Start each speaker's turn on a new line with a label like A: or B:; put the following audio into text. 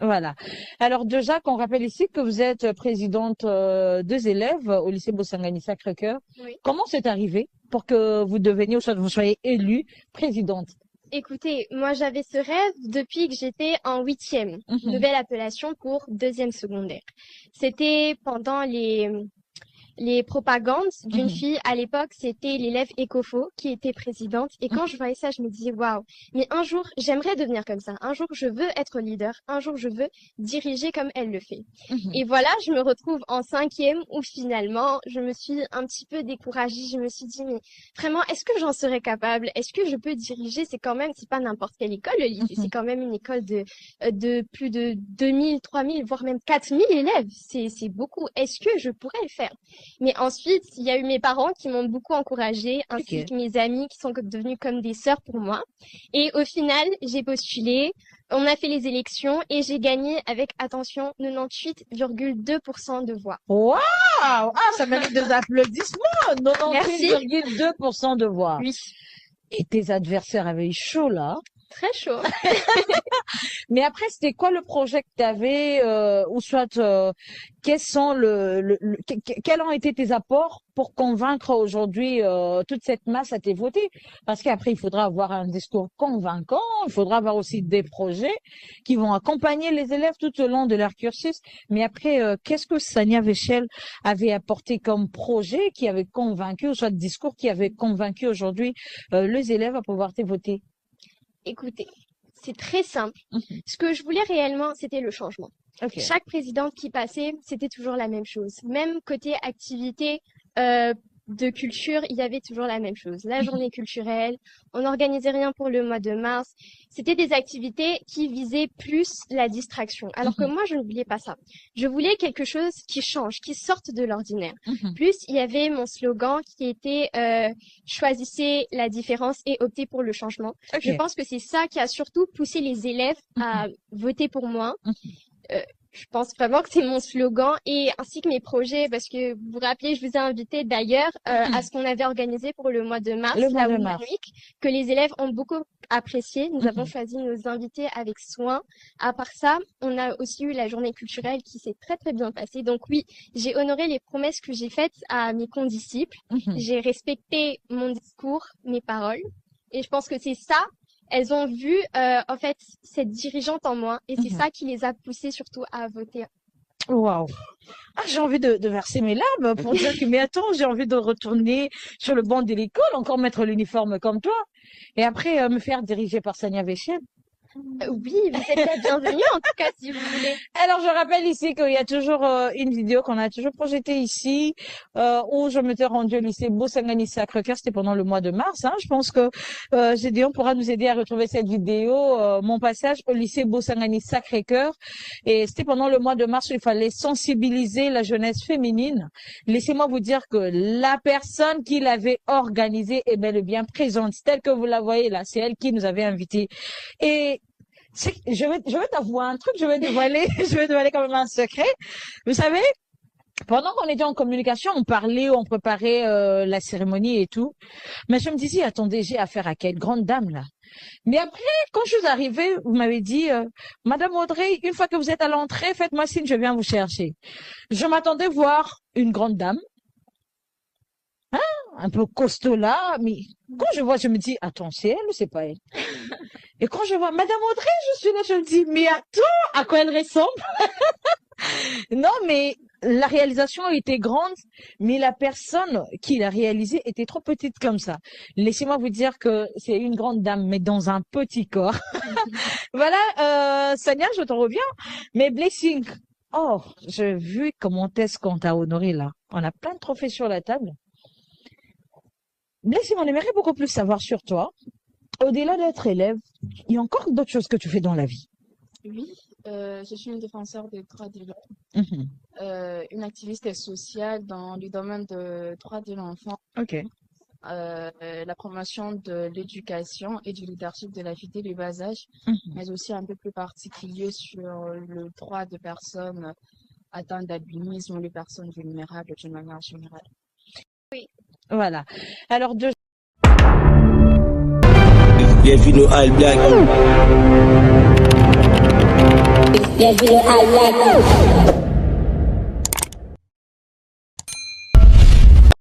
A: Voilà. Alors déjà, qu'on rappelle ici que vous êtes présidente des élèves au lycée Bosangani Sacré-Cœur.
B: Oui.
A: Comment c'est arrivé pour que vous deveniez, ou soit vous soyez élue présidente?
B: Écoutez, moi j'avais ce rêve depuis que j'étais en 8e,
A: Mhm,
B: nouvelle appellation pour 2e secondaire. C'était pendant les propagandes d'une
A: mhm,
B: fille. À l'époque, c'était l'élève Ecofo qui était présidente. Et quand je voyais ça, je me disais, waouh, mais un jour, j'aimerais devenir comme ça. Un jour, je veux être leader. Un jour, je veux diriger comme elle le fait.
A: mhm.
B: Et voilà, je me retrouve en 5e où finalement, je me suis un petit peu découragée. Je me suis dit, mais vraiment, est-ce que j'en serais capable? Est-ce que je peux diriger? C'est quand même, c'est pas n'importe quelle école, le lycée. C'est quand même une école de plus de 2000, 3000, voire même 4000 élèves. C'est beaucoup. Est-ce que je pourrais le faire? Mais ensuite, il y a eu mes parents qui m'ont beaucoup encouragée, ainsi
A: Ok.
B: que mes amis qui sont devenus comme des sœurs pour moi. Et au final, j'ai postulé, on a fait les élections et j'ai gagné avec, attention, 98,2% de voix.
A: Waouh! Ah, ça mérite des applaudissements!
B: Merci.
A: 98,2% de voix.
B: Oui,
A: Et tes adversaires avaient eu chaud là.
B: très chaud.
A: Mais après, c'était quoi le projet que tu avais, ou soit quels sont quels ont été tes apports pour convaincre aujourd'hui toute cette masse à te voter? Parce qu'après, il faudra avoir un discours convaincant, il faudra avoir aussi des projets qui vont accompagner les élèves tout au long de leur cursus. Mais après, qu'est-ce que Sania Véchel avait apporté comme projet qui avait convaincu, ou soit discours qui avait convaincu aujourd'hui les élèves à pouvoir te voter?
B: Écoutez, c'est très simple.
A: Mhm.
B: Ce que je voulais réellement, c'était le changement.
A: Ok.
B: Chaque présidente qui passait, c'était toujours la même chose. Même côté activité euh, de culture, il y avait toujours la même chose. La journée culturelle, on n'organisait rien pour le mois de mars. C'était des activités qui visaient plus la distraction. Alors que
A: Mhm.
B: moi, je ne voulais pas ça. Je voulais quelque chose qui change, qui sorte de l'ordinaire.
A: Mhm.
B: Plus, il y avait mon slogan qui était choisissez la différence et optez pour le changement. Je
A: Ok.
B: pense que c'est ça qui a surtout poussé les élèves
A: Mhm.
B: à voter pour moi.
A: Mhm.
B: Euh, je pense vraiment que c'est mon slogan et ainsi que mes projets parce que vous vous rappelez, je vous ai invité d'ailleurs à ce qu'on avait organisé pour le mois de mars,
A: Le mois
B: la
A: de
B: Women
A: mars.
B: Week, que les élèves ont beaucoup apprécié. Nous avons
A: Mhm.
B: choisi nos invités avec soin. À part ça, on a aussi eu la journée culturelle qui s'est très très bien passée. Donc oui, j'ai honoré les promesses que j'ai faites à mes condisciples.
A: Mhm.
B: J'ai respecté mon discours, mes paroles. Et je pense que c'est ça. Elles ont vu en fait cette dirigeante en moi et c'est
A: Mhm.
B: ça qui les a poussées surtout à voter.
A: Waouh. Ah, j'ai envie de verser mes larmes pour dire que, mais attends, j'ai envie de retourner sur le banc de l'école, encore mettre l'uniforme comme toi, et après me faire diriger par Sania Véchel.
B: Oui, vous êtes la bienvenue en tout cas si vous voulez.
A: Alors, je rappelle ici qu'il y a toujours une vidéo qu'on a toujours projetée ici, où je m'étais rendue au lycée Bosangani Sacré-Cœur. C'était pendant le mois de mars. Hein. Je pense que Gédéon pourra nous aider à retrouver cette vidéo, mon passage au lycée Bosangani Sacré-Cœur. Et c'était pendant le mois de mars où il fallait sensibiliser la jeunesse féminine. Laissez-moi vous dire que la personne qui l'avait organisée est bel et bien présente, telle que vous la voyez là. C'est elle qui nous avait invités. Et je vais t'avouer un truc, je vais dévoiler, je vais dévoiler quand même un secret. Vous savez, pendant qu'on était en communication, on parlait, on préparait la cérémonie et tout. Mais je me disais, attendez, j'ai affaire à quelle grande dame là. Mais après, quand je suis arrivée, vous m'avez dit, Madame Audrey, une fois que vous êtes à l'entrée, faites-moi signe, je viens vous chercher. Je m'attendais voir une grande dame, un peu costaud là, mais quand je vois, je me dis, attends, c'est elle ou c'est pas elle? Et quand je vois Madame Audrey, je suis là, je me dis, mais attends, à quoi elle ressemble? Non, mais la réalisation était grande, mais la personne qui l'a réalisée était trop petite comme ça. Laissez-moi vous dire que c'est une grande dame, mais dans un petit corps. Voilà, Sania, je te reviens. Mais Blessing, oh, j'ai vu comment est-ce qu'on t'a honoré là. On a plein de trophées sur la table. Blessing, on aimerait beaucoup plus savoir sur toi. Au-delà d'être élève, il y a encore d'autres choses que tu fais dans la vie.
C: Oui, je suis une défenseur des droits de l'homme,
A: Mhm.
C: une activiste sociale dans le domaine des droits de l'enfant,
A: Ok.
C: la promotion de l'éducation et du leadership de la vie dès le bas âge,
A: Mhm.
C: mais aussi un peu plus particulier sur le droit de personnes atteintes d'albinisme ou les personnes vulnérables d'une manière générale.
A: Voilà. Alors,
D: Bienvenue au All Black. Yes, we are like